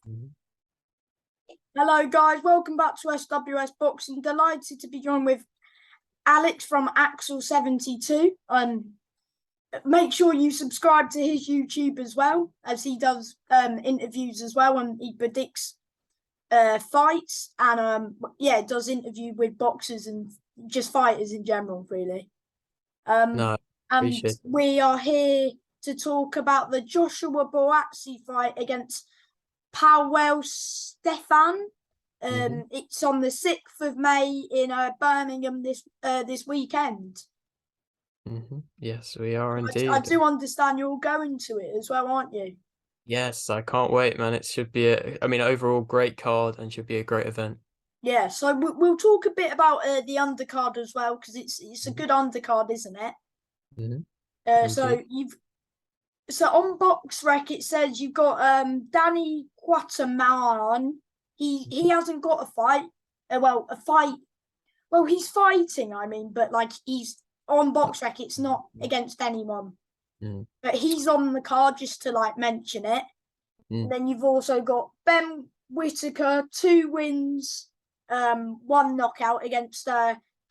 Mhm. Hello, guys. Welcome back to SWS Boxing. Delighted to be joined with Alex from Axel72. Make sure you subscribe to his YouTube as well, as he does interviews as well, and he predicts fights and does interview with boxers and just fighters in general, really. Um, No, and appreciate it. we are here to talk about the Joshua Boatsy fight against Powell Stefan. Hmm. It's on the 6th of May in Birmingham this weekend. Yes, we are I indeed. do understand you're going to it as well, aren't you? Yes, I can't wait, man. It should be overall great card and should be a great event. Yeah, so we'll talk a bit about the undercard as well because it's a Mhm. good undercard, isn't it? Hmm. Uh, so Indeed. you've so on BoxRec it says you've got Danny Guatemalan. He hasn't got a fight. A fight. Well, he's fighting. I mean, but like he's on BoxRec. It's not against anyone. Mm. But he's on the card just to like mention it. And Mm. then you've also got Ben Whitaker, 2 wins, one knockout against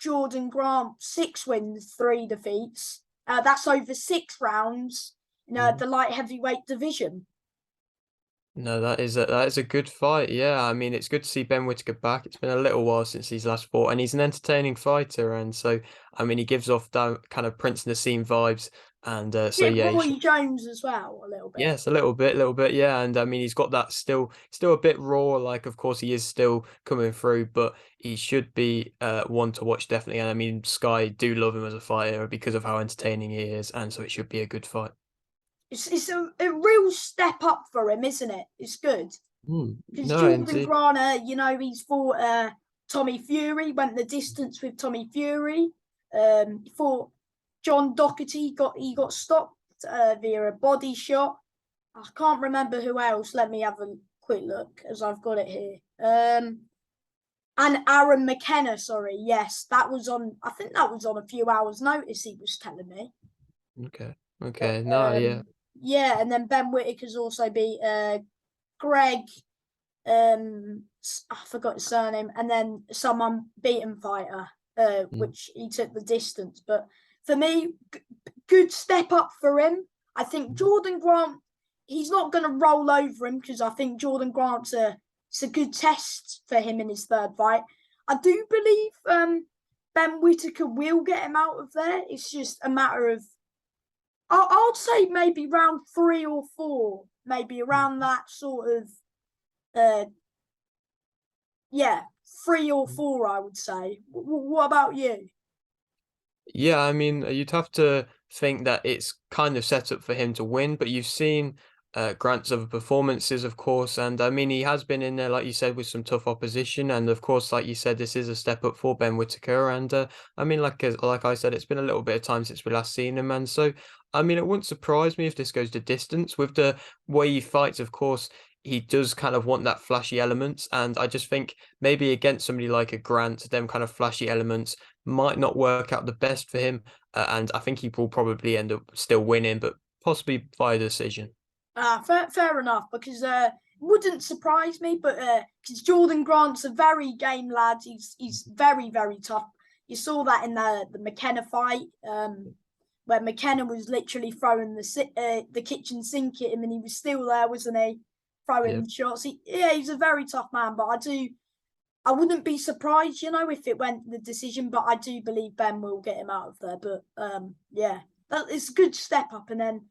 Jordan Grant, 6 wins, 3 defeats. That's over 6 rounds in Mm. the light heavyweight division. No, that is a good fight. Yeah, I mean, it's good to see Ben Whitaker back. It's been a little while since he's last fought, and he's an entertaining fighter. And so, I mean, he gives off that kind of Prince Nassim vibes. And so, Bit yeah, he Roy should. Jones as well, a little bit. Yes, a little bit, yeah. And I mean, he's got that still a bit raw. Like, of course, he is still coming through, but he should be one to watch definitely. And I mean, Sky do love him as a fighter because of how entertaining he is, and so it should be a good fight. It's a real step up for him, isn't it? It's good. Because No, Jordan indeed. Grant, he's fought Tommy Fury, went the distance with Tommy Fury. He fought John Doherty, he got stopped via a body shot. I can't remember who else. Let me have a quick look as I've got it here. And Aaron McKenna, sorry, yes, that was on. I think that was on a few hours' notice. He was telling me. Okay, okay. No, yeah. Yeah, and then Ben Whitaker's also beat Greg I forgot his surname, and then some unbeaten fighter, Mm. which he took the distance. But for me, good step up for him. I think Jordan Grant, he's not going to roll over him because I think Jordan Grant's it's a good test for him in his third fight. I do believe Ben Whitaker will get him out of there. It's just a matter of I'd say maybe round 3 or 4, maybe around that sort of uh, yeah, 3 or 4, I would say. What about you? Yeah, I mean, you'd have to think that it's kind of set up for him to win, but you've seen Grant's other performances, of course, and I mean, he has been in there, like you said, with some tough opposition, and of course, like you said, this is a step up for Ben Whitaker, and I mean, like I said, it's been a little bit of time since we last seen him, and so, I mean, it wouldn't surprise me if this goes to distance. With the way he fights, of course, he does kind of want that flashy elements, and I just think maybe against somebody like a Grant, them kind of flashy elements might not work out the best for him, and I think he will probably end up still winning, but possibly via decision. Fair enough, because wouldn't surprise me, but because Jordan Grant's a very game lad, he's very tough. You saw that in the McKenna fight, where McKenna was literally throwing the kitchen sink at him, and he was still there, wasn't he? Yeah, Throwing shots. He's a very tough man, but I wouldn't be surprised, if it went the decision, but I do believe Ben will get him out of there. But yeah, it's a good step up, and then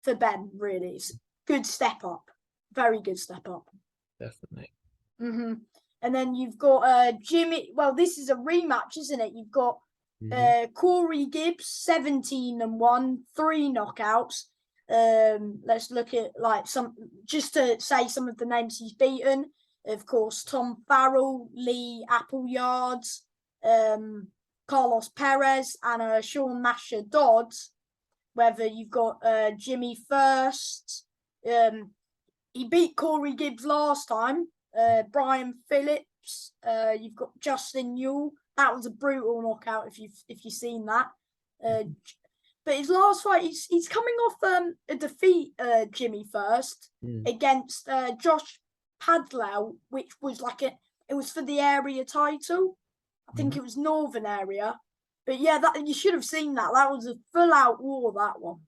for Ben, really, it's good step up, very good step up. definitely. Mm-hmm. And then you've got Jimmy. Well, this is a rematch, isn't it? You've got Hmm. Corey Gibbs, 17-1, 3 knockouts. Let's look at like some just to say some of the names he's beaten. Of course, Tom Farrell, Lee Appleyard, um, Carlos Perez, and Sean Masher Dodds. Whether you've got Jimmy first, he beat Corey Gibbs last time. Brian Phillips. You've got Justin Newell. That was a brutal knockout if you've seen that. Uh, but his last fight, he's coming off a defeat, Jimmy first Mm. against Josh. Padlow, which was it was for the area title. I think Mhm. it was Northern area. But yeah, that you should have seen that. That was a full out war, that one.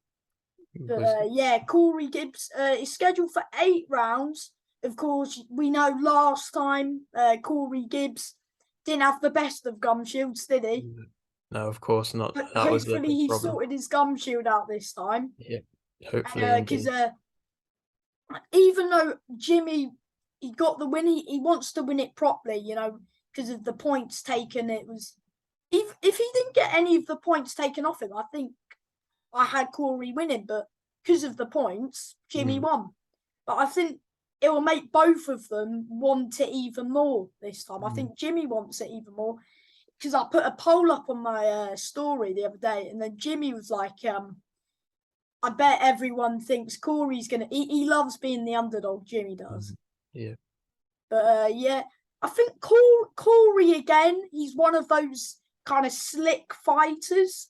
But Was yeah, Corey Gibbs is scheduled for 8 rounds. Of course, we know last time Corey Gibbs didn't have the best of gum shields, did he? no, of course not. But That was the hopefully big he problem. sorted his gum shield out this time. Yeah, hopefully And because indeed. even though Jimmy he got the win, he wants to win it properly, because of the points taken. It was if he didn't get any of the points taken off him, I think I had Corey winning, but because of the points, Jimmy Mm. won. But I think it will make both of them want it even more this time. I Mm. think Jimmy wants it even more because I put a poll up on my story the other day, and then Jimmy was like, I bet everyone thinks Corey's gonna. He loves being the underdog. Jimmy does. Mm. Yeah. But yeah, I think Corey again. He's one of those kind of slick fighters.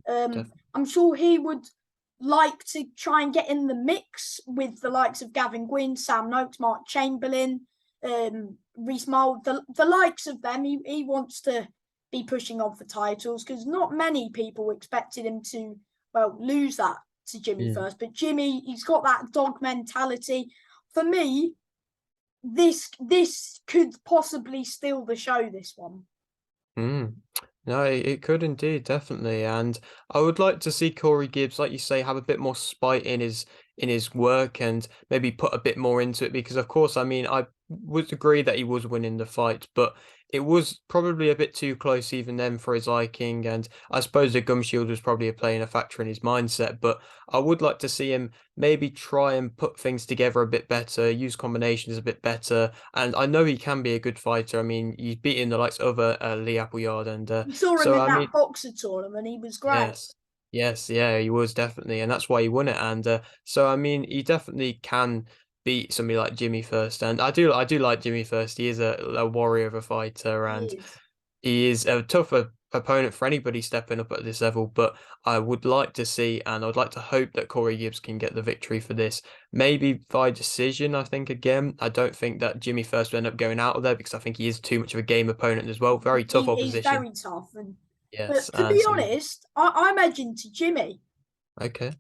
Definitely. I'm sure he would like to try and get in the mix with the likes of Gavin Gwynn, Sam Noakes, Mark Chamberlain, Reece Mould, the likes of them. He wants to be pushing on for titles because not many people expected him to lose that to Jimmy first. But Jimmy, he's got that dog mentality. For me, this could possibly steal the show. This one. Mm. No, it could indeed, definitely. And I would like to see Corey Gibbs, like you say, have a bit more spite in his work and maybe put a bit more into it because of course, I mean, I would agree that he was winning the fight, but it was probably a bit too close even then for his liking. And I suppose the gum shield was probably playing a factor in his mindset, but I would like to see him maybe try and put things together a bit better, use combinations a bit better. And I know he can be a good fighter. I mean, he's beaten the likes of Lee Appleyard, and You saw him so in I mean, that boxer tournament. He was great. yes, yes, yeah, he was definitely, and that's why he won it. And so I mean, he definitely can beat somebody like Jimmy First, and I do like Jimmy First. He is a warrior of a fighter, He and is. he is a tough opponent for anybody stepping up at this level, but I would like to see and I would like to hope that Corey Gibbs can get the victory for this. Maybe by decision, I think again. I don't think that Jimmy First will end up going out of there because I think he is too much of a game opponent as well. Very tough He's opposition. very tough, Yes, but to and be so honest, I'm edging to Jimmy. okay.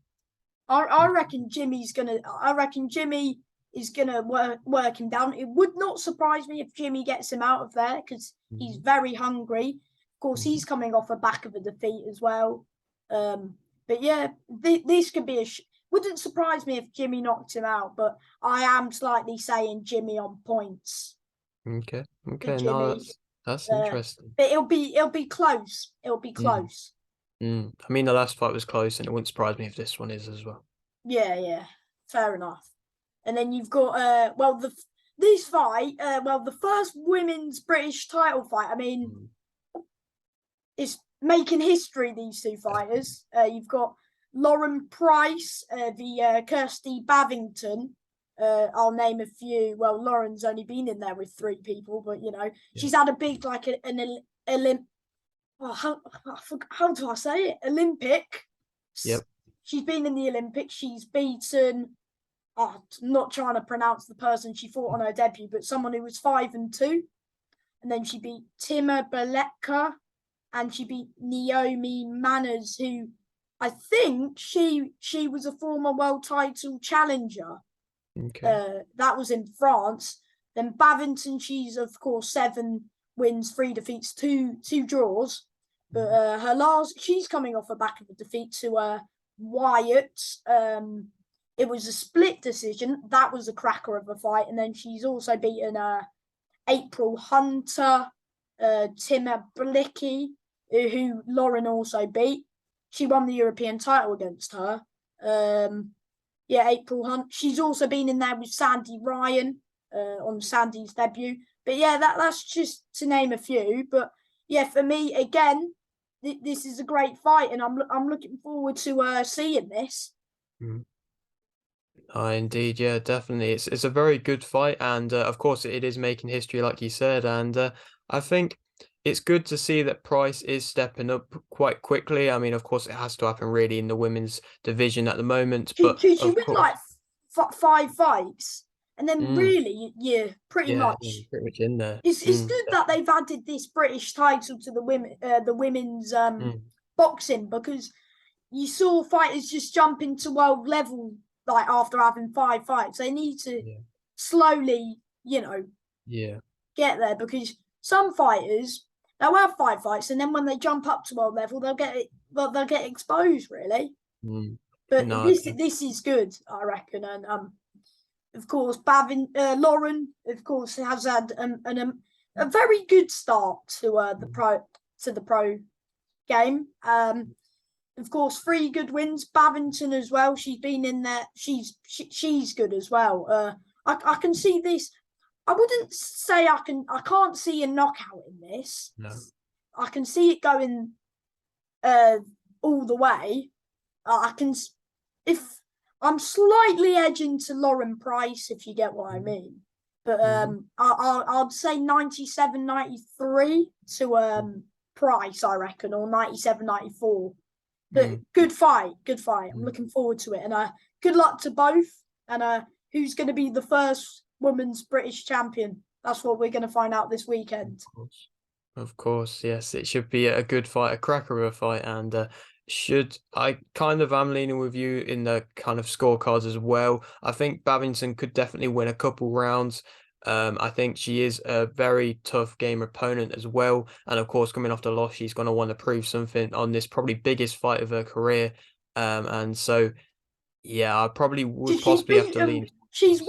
I reckon Jimmy's gonna. I reckon Jimmy is gonna work him down. It would not surprise me if Jimmy gets him out of there because he's Mhm. very hungry. Of course, Mhm. he's coming off the back of a defeat as well. But yeah, this could be wouldn't surprise me if Jimmy knocked him out, but I am slightly saying Jimmy on points Okay. for Okay. No, Jimmy. that's Uh, interesting. but it'll be close. It'll be Mm. close. Mm. I mean, the last fight was close, and it wouldn't surprise me if this one is as well. Yeah, fair enough. And then you've got this fight, the first women's British title fight. I mean, Mm. it's making history. These two fighters. You've got Lauren Price, the Kirsty Bavington. I'll name a few. Well, Lauren's only been in there with 3 people, but Yeah. she's had a big an Olymp. Oh, how do I say it? Olympic. Yep. She's been in the Olympics. She's beaten. I'm not trying to pronounce the person she fought on her debut, but someone who was 5-2, and then she beat Tima Beletka, and she beat Naomi Manners, who I think she was a former world title challenger. Okay. That was in France. Then Bavington, she's of course 7 wins, 3 defeats, two draws. But she's coming off the back of a defeat to Wyatt. It was a split decision. That was a cracker of a fight. And then she's also beaten April Hunter, Tima Blicky, who Lauren also beat. She won the European title against her. April Hunt. She's also been in there with Sandy Ryan on Sandy's debut. But yeah, that's just to name a few. But yeah, for me, again, this is a great fight, and I'm looking forward to seeing this. Mm. Indeed, yeah, definitely. It's a very good fight, and of course, it is making history, like you said. And I think it's good to see that Price is stepping up quite quickly. I mean, of course, it has to happen really in the women's division at the moment, but She of win like course, 5 fights, and then Mm. really you're pretty Yeah, much. pretty much in there. It's good that they've added this British title to the women's Mm. boxing, because you saw fighters just jump into world level like after having 5 fights. They need to Yeah. slowly, you know, Yeah. get there, because some fighters they'll have 5 fights and then when they jump up to world level they'll get exposed really. Mm. But No, this is good, I reckon, and of course, Lauren, of course, has had a very good start to the pro game. Of course, 3 good wins. Bavington as well. She's been in there. She's good as well. I can see this. I wouldn't say I can. I can't see a knockout in this. no. I can see it going all the way. I can, if I'm slightly edging to Lauren Price, if you get what I mean. But I'd say 97-93 to Price, I reckon, or 97-94. But good fight. I'm looking forward to it, and good luck to both. And who's going to be the first women's British champion? That's what we're going to find out this weekend. Of course, yes. It should be a good fight, a cracker of a fight, and I kind of am leaning with you in the kind of scorecards as well. I think Babington could definitely win a couple rounds. I think she is a very tough game opponent as well, and of course, coming off the loss, she's going to want to prove something on this probably biggest fight of her career. And so, yeah, I probably would possibly have to lean. She's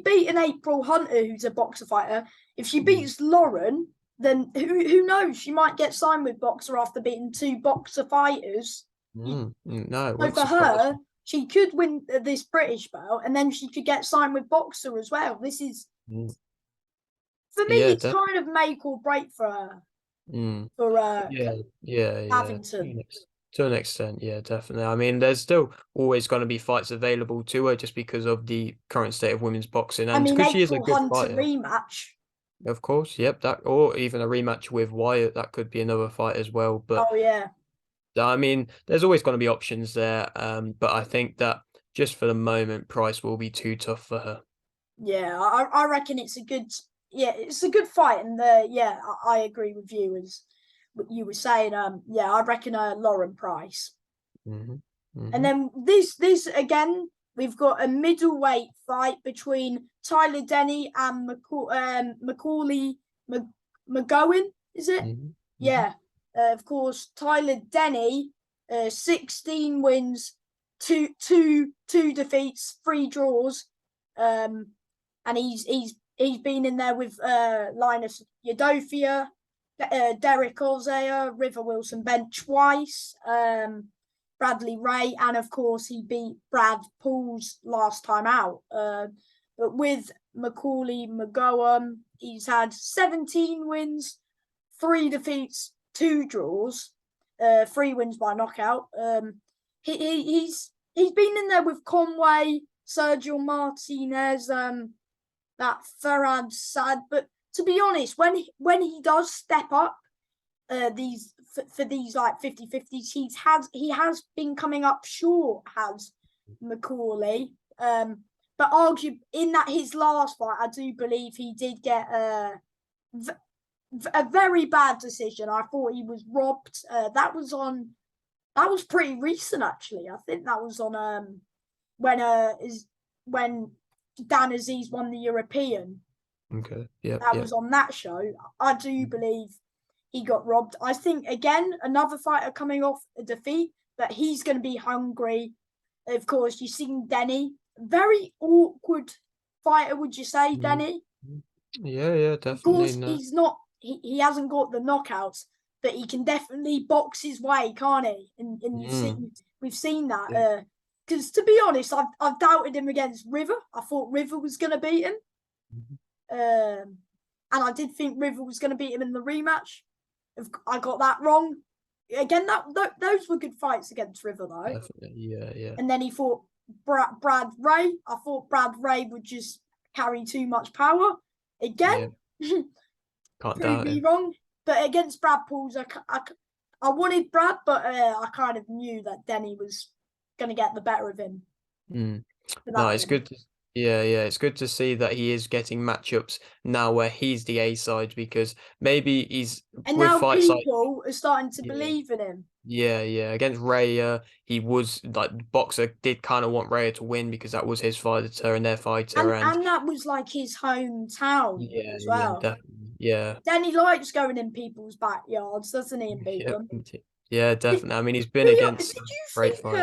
beaten April Hunter, who's a boxer fighter. If she beats Lauren, then who knows? She might get signed with Boxer after beating 2 boxer fighters. No, So for her, she could win this British belt, and then she could get signed with Boxer as well. This is, for me, it's kind of make or break for her. For Bavington. To an extent, yeah, definitely. I mean, there's still always going to be fights available to her just because of the current state of women's boxing, and because she is a good fighter. Rematch. Of course, yep, that, or even a rematch with Wyatt, that could be another fight as well. But I mean, there's always going to be options there. But I think that just for the moment, Price will be too tough for her. Yeah, I reckon it's a good fight, and I agree with you as what you were saying. I reckon Lauren Price. And then this again, we've got a middleweight fight between Tyler Denny and Macaulay McGowan, is it? Yeah. Of course, Tyler Denny, 16 wins, two defeats, 3 draws. And he's been in there with Linus Yadofia, Derek Ozea, River Wilson Bench twice, Bradley Ray, and of course he beat Brad Pauls last time out. But with Macaulay McGowan, he's had 17 wins, 3 defeats, 2 draws, 3 wins by knockout. He's been in there with Conway, Sergio Martinez, that Farhad Saad. But to be honest, when he does step up these like 50-50s, he has been coming up short, has Macaulay. But argue in that his last fight, I do believe he did get a very bad decision. I thought he was robbed. That was pretty recent, actually. I think that was on when Dan Aziz won the European. Okay. Yeah. That was on that show. I do believe he got robbed. I think again another fighter coming off a defeat, but he's going to be hungry. Of course, you've seen Denny, very awkward fighter. Would you say, Denny? Yeah, definitely. Of course, he's not. He hasn't got the knockouts, but he can definitely box his way, can't he? And we've seen that. Because to be honest, I've doubted him against River. I thought River was going to beat him. And I did think River was going to beat him in the rematch. I got that wrong. Again, those were good fights against River, though. Definitely, yeah. And then he fought Brad Ray. I thought Brad Ray would just carry too much power. Again, can't doubt me wrong. But against Brad Pauls, I wanted Brad, but I kind of knew that Denny was going to get the better of him. No, it's good. Yeah, yeah, it's good to see that he is getting matchups now where he's the A side because maybe he's And with now fights like people are starting to yeah, believe in him. yeah. Against Raya, he was like the boxer did kind of want Raya to win because that was his fighter and their fighter, and And that was like his hometown as yeah, well. definitely, yeah, Then he likes going in people's backyards, doesn't he, and beat yeah, them. yeah, Did, definitely. I mean, he's been against did some you great think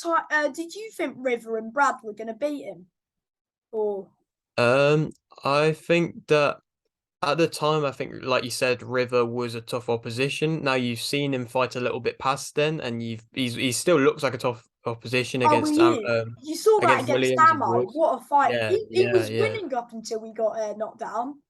fights. did you think River and Brad were going to beat him? Or Um, I think that. At the time, I think, like you said, River was a tough opposition. Now you've seen him fight a little bit past then, and he still looks like a tough opposition oh, he is. You saw that against against Williams and Damo. Woods. What a fight! Yeah, He yeah, was yeah, winning up until he got knocked down.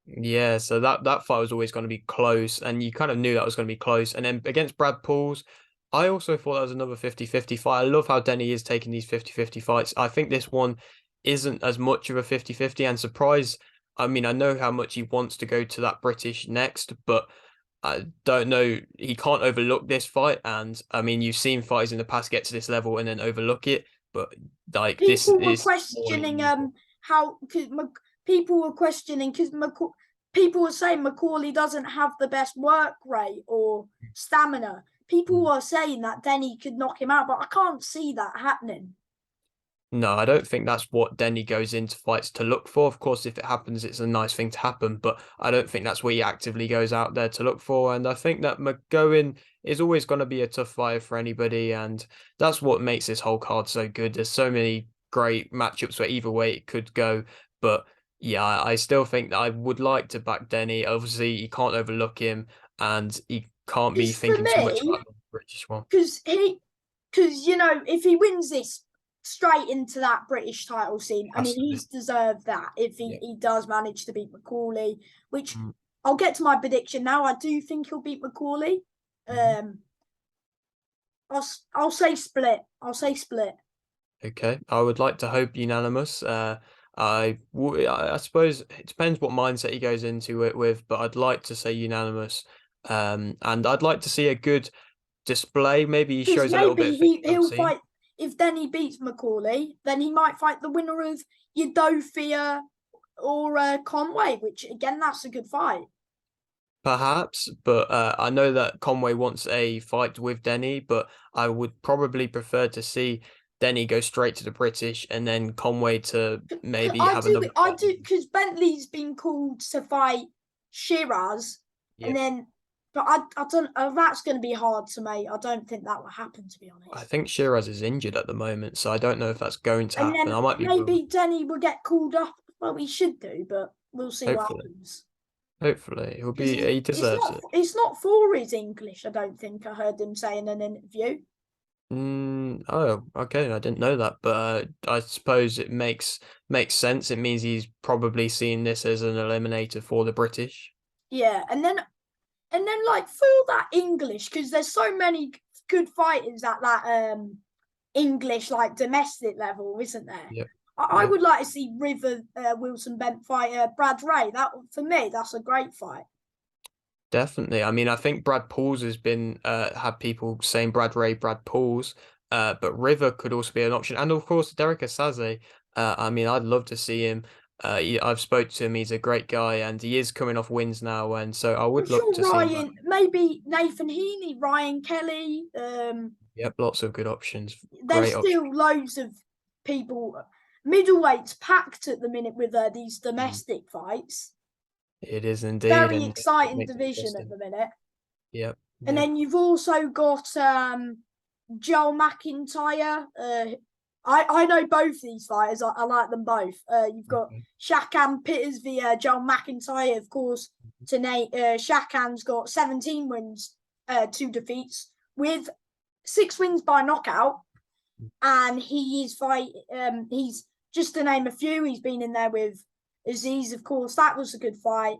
yeah. So that fight was always going to be close, and you kind of knew that was going to be close. And then against Brad Pauls, I also thought that was another 50-50 fight. I love how Denny is taking these 50-50 fights. I think this one isn't as much of a 50-50 and surprise. I mean, I know how much he wants to go to that British next, but I don't know. He can't overlook this fight, and I mean, you've seen fighters in the past get to this level and then overlook it, but like this People were is more questioning unusual. how cause people were questioning because people were saying Macaulay doesn't have the best work rate or stamina. People Mm. were saying that Denny could knock him out, but I can't see that happening. No, I don't think that's what Denny goes into fights to look for. Of course, if it happens, it's a nice thing to happen, but I don't think that's what he actively goes out there to look for. And I think that McGowan is always going to be a tough fighter for anybody, and that's what makes this whole card so good. There's so many great matchups where either way it could go, but yeah, I still think that I would like to back Denny. Obviously, you can't overlook him, and he can't be Because for thinking too much me, about the British one. because if he wins this straight into that British title scene, I Has mean to be. he's deserved that if Yeah. he does manage to beat Macaulay, which Mm-hmm. I'll get to my prediction now. I do think he'll beat Macaulay. Um, I'll say split. I'll say split. Okay, I would like to hope unanimous. I suppose it depends what mindset he goes into it with, but I'd like to say unanimous. And I'd like to see a good display. Maybe he Because shows a little bit maybe of things I've he'll seen. fight if Denny beats Macaulay, then he might fight the winner of Udofia or Conway, which again that's a good fight. Perhaps, but I know that Conway wants a fight with Denny, but I would probably prefer to see Denny go straight to the British and then Conway to maybe have another I fight. do because Bentley's been called to fight Shiraz, and Yeah. then but I don't. That's going to be hard to make. I don't think that will happen, to be I honest. think Shiraz is injured at the moment, so I don't know if that's going to And happen. then I might be wrong. maybe Denny will get called up. Well, we should do, but we'll see what Hopefully. happens. Hopefully. He'll Because be he deserves it. it's not for his English. I don't think I heard him say in an interview. Oh, okay. I didn't know that, but I suppose it makes sense. It means he's probably seeing this as an eliminator for the British. Yeah, and then like for that English, because there's so many good fighters at that English like domestic level, isn't there? Yep. I Yep. would like to see River Wilson Bent fight Brad Ray. That for me, that's a great fight. Definitely. I mean, I think Brad Pauls has been had people saying Brad Ray, Brad Pauls, but River could also be an option. And of course, Derek Asaze. I mean, I'd love to see him. I've spoke to him. He's a great guy, and he is coming off wins now, and so I I'm would look sure to see him back. Ryan, maybe Nathan Heaney, Ryan Kelly. Yep, lots of good options. There's Great options. still loads of people. Middleweight's packed at the minute with these Mm. domestic fights. It is indeed, Very and it exciting makes it division at interesting. the minute. Yep, And yep. then you've also got Joel McIntyre. I know both these fighters. I like them both. You've got Okay. Shakan Pitters via Joel McIntyre, of course. Tonight, Shakan's got 17 wins, 2 defeats, with 6 wins by knockout. And he is fight. He's just to name a few. He's been in there with Aziz, of course. That was a good fight.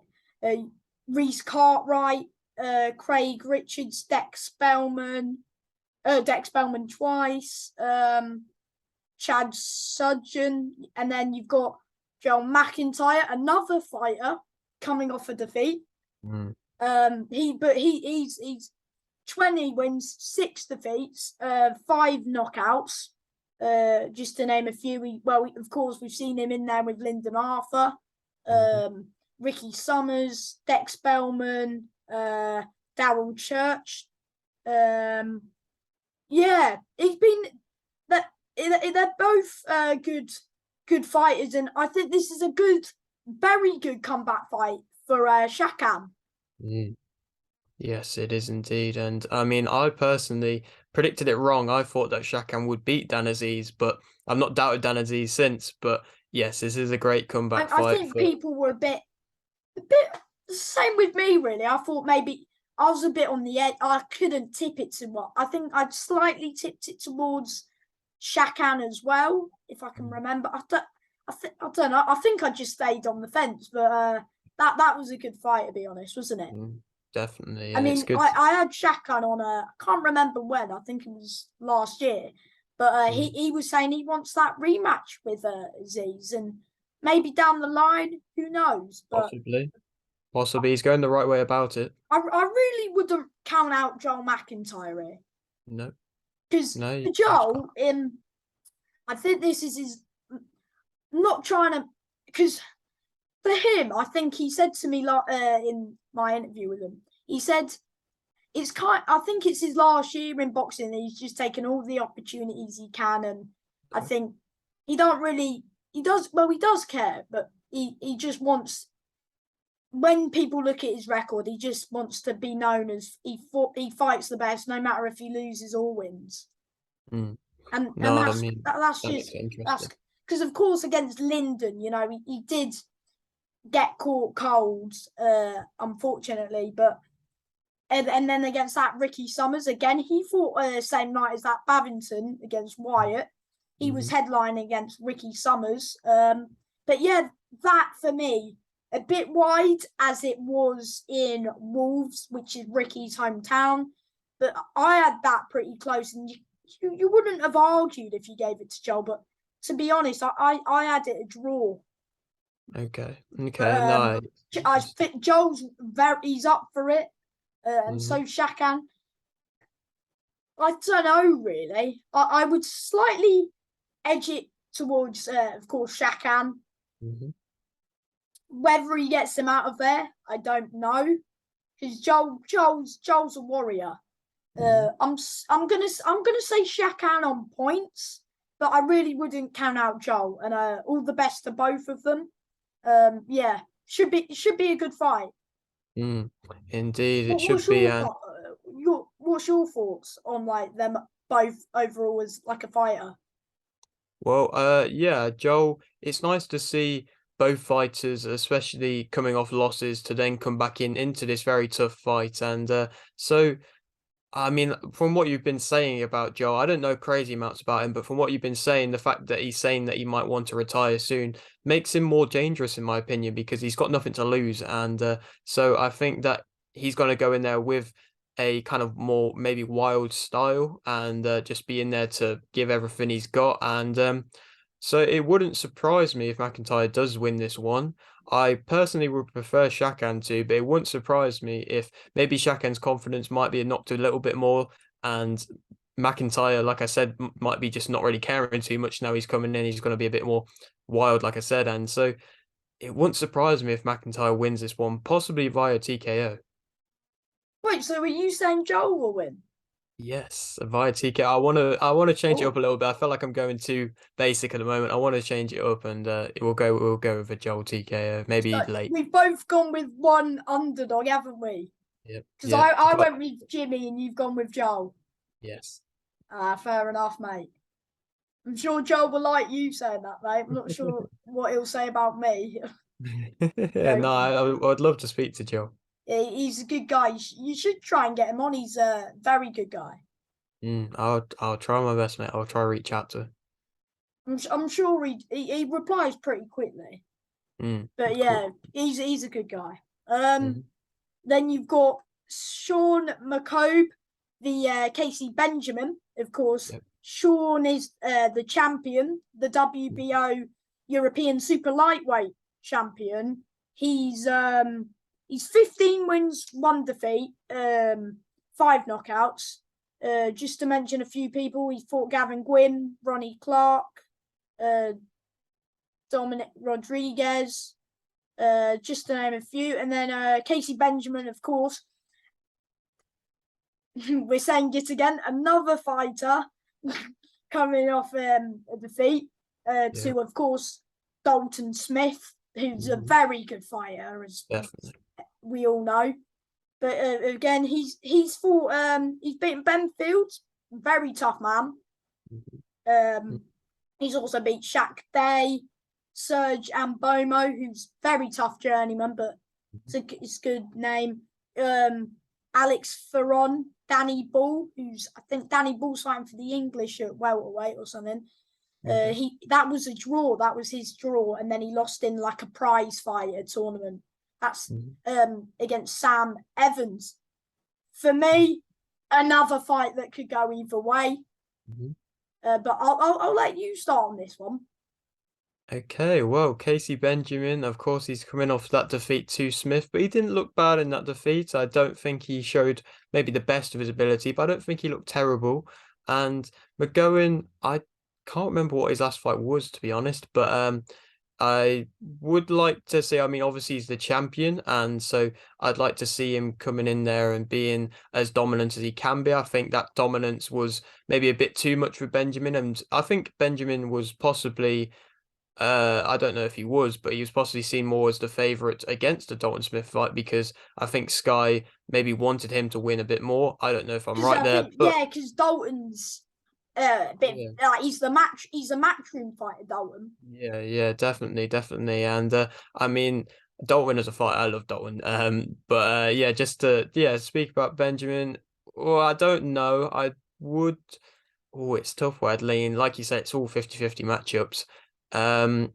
Reese Cartwright, Craig Richards, Dex Spellman twice, Chad Sudgeon, and then you've got Joel McIntyre, another fighter coming off a defeat. Mm. He's 20 wins, 6 defeats, 5 knockouts. just to name a few. Of course, we've seen him in there with Lyndon Arthur, Ricky Summers, Dex Bellman, Daryl Church. Yeah, he's been that they're both good fighters, and I think this is a very good comeback fight for Shakan. Yes, it is indeed. And I mean, I personally predicted it wrong. I thought that Shakan would beat Dan Aziz, but I've not doubted Dan Aziz since. But yes, this is a great comeback I fight think for. people were a bit the same with me, really. I thought maybe I was a bit on the edge. I couldn't tip it to what I think I'd slightly tipped it towards Shakan as well, if I can remember. I don't know. I think I just stayed on the fence, but that was a good fight, to be honest, wasn't it? Definitely, I and it's mean, good. I had Shakan on I can't remember when. I think it was last year, but he was saying he wants that rematch with Aziz, and maybe down the line, who knows? But Possibly, he's going the right way about it. I really wouldn't count out Joel McIntyre here. No, because no, Joel, I think this is his not trying to, because for him, I think he said to me in my interview with him, he said I think it's his last year in boxing, and he's just taken all the opportunities he can, and I think he does care, but he just wants, when people look at his record, he just wants to be known as he fights the best, no matter if he loses or wins. And that's because, of course, against Lyndon, he did get caught cold, unfortunately, but and then against that Ricky Summers again, he fought same night as that Bavington against Wyatt. He was headlining against Ricky Summers. But yeah, that for me, a bit wide as it was in Wolves, which is Ricky's hometown. But I had that pretty close, and you wouldn't have argued if you gave it to Joel. But to be honest, I had it a draw. Okay. No, I think he's up for it, and so Shakan. I don't know really. I would slightly edge it towards, of course, Shakan. Whether he gets him out of there, I don't know, because Joel's a warrior. I'm gonna say Shakan on points, but I really wouldn't count out Joel. And all the best to both of them. Yeah, should be a good fight. Indeed, it should be. What's your thoughts on like them both overall as like a fighter? Well, yeah, Joel, it's nice to see both fighters, especially coming off losses, to then come back into this very tough fight. And so, I mean, from what you've been saying about Joel, I don't know crazy amounts about him, but from what you've been saying, the fact that he's saying that he might want to retire soon makes him more dangerous, in my opinion, because he's got nothing to lose. And so I think that he's going to go in there with a kind of more maybe wild style and just be in there to give everything he's got. And so it wouldn't surprise me if McIntyre does win this one. I personally would prefer Shakan to, but it wouldn't surprise me if maybe Shakan's confidence might be knocked a little bit more, and McIntyre, like I said, might be just not really caring too much now. He's coming in, he's going to be a bit more wild, like I said, and so it wouldn't surprise me if McIntyre wins this one, possibly via TKO. Wait, so are you saying Joel will win? Yes, via TKO. I want to change it up a little bit. I feel like I'm going too basic at the moment. I want to change it up, and we'll go with a Joel TKO, maybe late. We've both gone with one underdog, haven't we? Yep. Because I went with Jimmy and you've gone with Joel. Yes. Fair enough, mate. I'm sure Joel will like you saying that, mate. I'm not sure what he'll say about me. No, I'd love to speak to Joel. He's a good guy. You should try and get him on. He's a very good guy. I'll try my best, mate. I'll try to reach out to him. I'm sure he replies pretty quickly. But yeah, cool. He's a good guy. Then you've got Sean McCobe, the Casey Benjamin, of course. Yep. Sean is the champion, the WBO European Super Lightweight champion. He's 15 wins, 1 defeat, 5 knockouts. Just to mention a few people, he fought Gavin Gwynn, Ronnie Clark, Dominic Rodriguez, just to name a few. And then Casey Benjamin, of course. We're saying it again, another fighter coming off a defeat to, of course, Dalton Smith, who's a very good fighter, as we all know. But again, he's fought, he's beaten Ben Fields, very tough man. He's also beat Shaq Day, Serge Ambomo, who's very tough journeyman, but it's a good name. Alex Ferron, Danny Bull, I think Danny Bull's fighting for the English at welterweight or something. That was a draw. That was his draw, and then he lost in like a prize fight at tournament. That's against Sam Evans. For me, another fight that could go either way. But I'll let you start on this one. Okay, well, Casey Benjamin, of course, he's coming off that defeat to Smith, but he didn't look bad in that defeat. I don't think he showed maybe the best of his ability, but I don't think he looked terrible. And McGowan, I can't remember what his last fight was, to be honest, but I would like to see, I mean, obviously he's the champion, and so I'd like to see him coming in there and being as dominant as he can be. I think that dominance was maybe a bit too much for Benjamin, and I think Benjamin was possibly, I don't know if he was, but he was possibly seen more as the favourite against the Dalton Smith fight, because I think Sky maybe wanted him to win a bit more. I don't know if I'm right there. Yeah, because Dalton's like he's a matchroom fighter, Dalton. Yeah, definitely. And I mean, Dalton as a fighter, I love Dalton. But yeah, just to speak about Benjamin. Well, I don't know. I would. Oh, it's tough where I'd lean. Like you said, it's all 50-50 matchups. I'm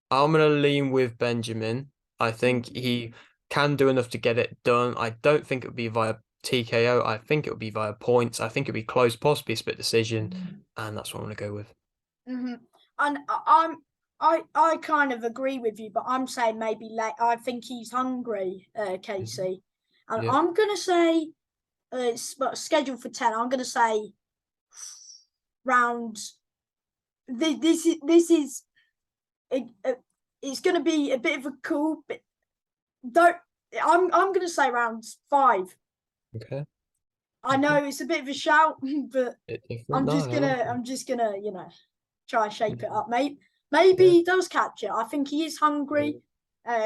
gonna lean with Benjamin. I think he can do enough to get it done. I don't think it would be via TKO. I think it would be via points. I think it would be close, possibly a split decision, and that's what I'm gonna go with. And I kind of agree with you, but I'm saying maybe I think he's hungry, Casey, and I'm gonna say it's scheduled for 10. I'm gonna say round. This is it's going to be a bit of a cool, but I'm going to say round 5. Okay. I know it's a bit of a shout, but I'm just gonna try and shape it up, mate. Maybe he does catch it. I think he is hungry.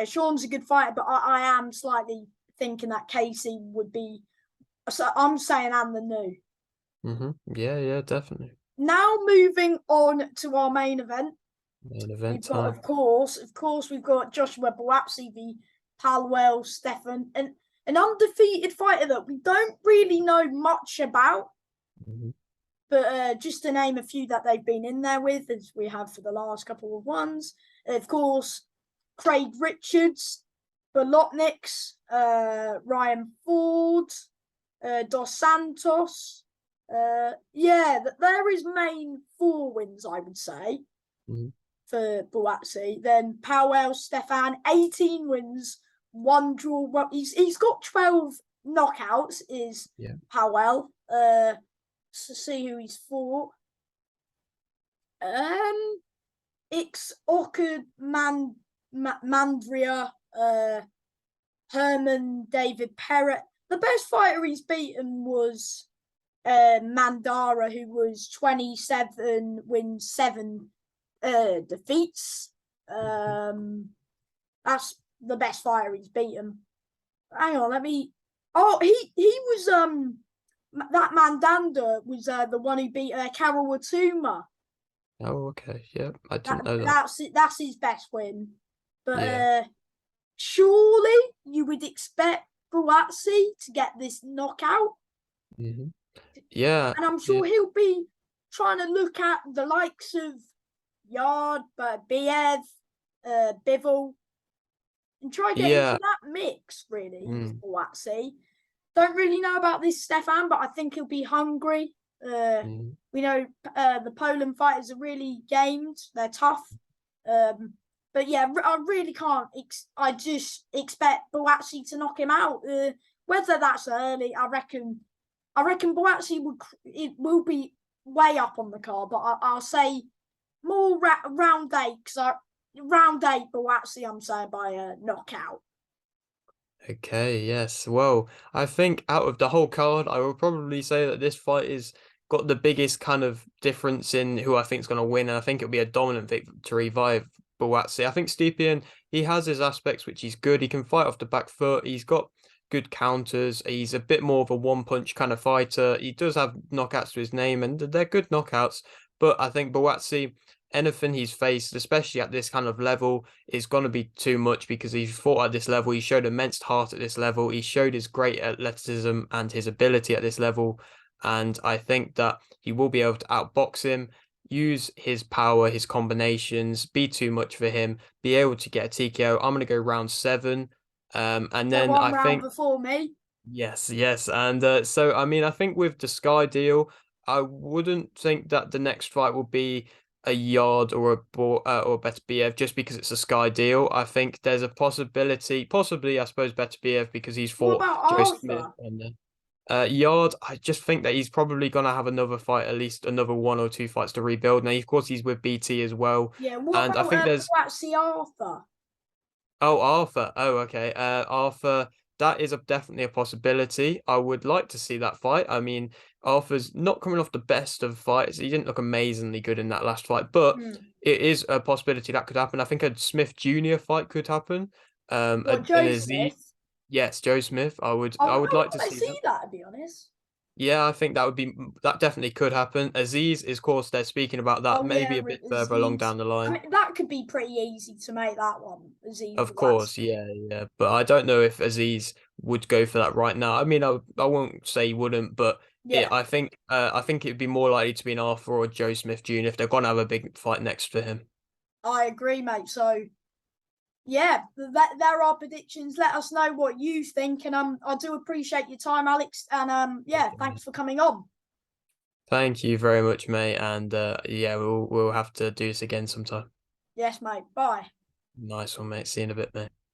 Sean's a good fighter, but I am slightly thinking that Casey would be. So I'm saying and the new. Yeah, definitely. Now moving on to our main event. We've got, of course, we've got Joshua Buatsi v Palwell Stefan, an undefeated fighter that we don't really know much about. But just to name a few that they've been in there with, as we have for the last couple of ones, of course, Craig Richards, Bolotniks, Ryan Ford, Dos Santos. There is main 4 wins, I would say, for Buatsi. Then Powell Stefan, 18 wins, 1 draw. Well, he's got 12 knockouts. Is Powell? To see who he's fought. It's Orchid Mandria, Herman David Perrett. The best fighter he's beaten was Mandara, who was 27 wins, 7 defeats. That's the best fighter he's beaten. Hang on, he was that Mandanda was the one who beat Carol Watuma. Oh, okay. Yeah, I didn't know that. That's his best win. But surely you would expect Buatsi to get this knockout. Yeah. And I'm sure he'll be trying to look at the likes of Yard, Biev, Bivol, and try to get into that mix, really, with Buatsi. Don't really know about this Stefan, but I think he'll be hungry. We know the Poland fighters are really gamed. They're tough. But yeah, I really can't. I just expect Buatsi to knock him out. Whether that's early, I reckon I reckon Boatsy it will be way up on the card, but I'll say more round eight because round eight Boatsy I'm saying by a knockout. Okay, yes. Well, I think out of the whole card, I will probably say that this fight is got the biggest kind of difference in who I think is going to win. And I think it'll be a dominant victory via Buatsi. I think Stepien, he has his aspects which he's good. He can fight off the back foot. He's got good counters. He's a bit more of a one punch kind of fighter. He does have knockouts to his name, and they're good knockouts. But I think Buatsi, anything he's faced, especially at this kind of level, is going to be too much because he's fought at this level. He showed immense heart at this level. He showed his great athleticism and his ability at this level. And I think that he will be able to outbox him, use his power, his combinations, be too much for him, be able to get a TKO. I'm going to go round 7. And So then one I round think, before me. yes, yes. And so, I mean, I think with the Sky deal, I wouldn't think that the next fight will be a Yard or or Beterbiev just because it's a Sky deal. I think there's a possibility, possibly, I suppose, Beterbiev because he's What fought about Joe Smith Arthur? on there. Yard, I just think that he's probably gonna have another fight, at least another 1 or 2 fights to rebuild. Now, of course, he's with BT as well, Yeah, what and I about think there's Boatsy Arthur? Arthur. Oh, okay. Arthur, that is definitely a possibility. I would like to see that fight. I mean, Arthur's not coming off the best of fights. He didn't look amazingly good in that last fight, but Hmm. it is a possibility that could happen. I think a Smith Jr. fight could happen. What, An Joe Aziz, Smith? yes, Joe Smith. I I would would like to like to see that. see that, to be honest. Yeah, I think that would be that definitely could happen. Aziz is, of course, they're speaking about that Oh yeah, maybe a bit further along Aziz. down the I line. mean, that could be pretty easy to make that one. Aziz Of course, Boatsy. yeah, yeah. But I don't know if Aziz would go for that right now. I mean, I won't say he wouldn't, but Yeah, I think it'd be more likely to be an Arthur or Joe Smith Jr. if they're gonna have a big fight next for him. I agree, mate. So yeah, that there are predictions. Let us know what you think, and I do appreciate your time, Alex. And yeah, thanks for coming on. Thank you very much, mate. And yeah, we'll have to do this again sometime. Yes, mate. Bye. Nice one, mate. See you in a bit, mate.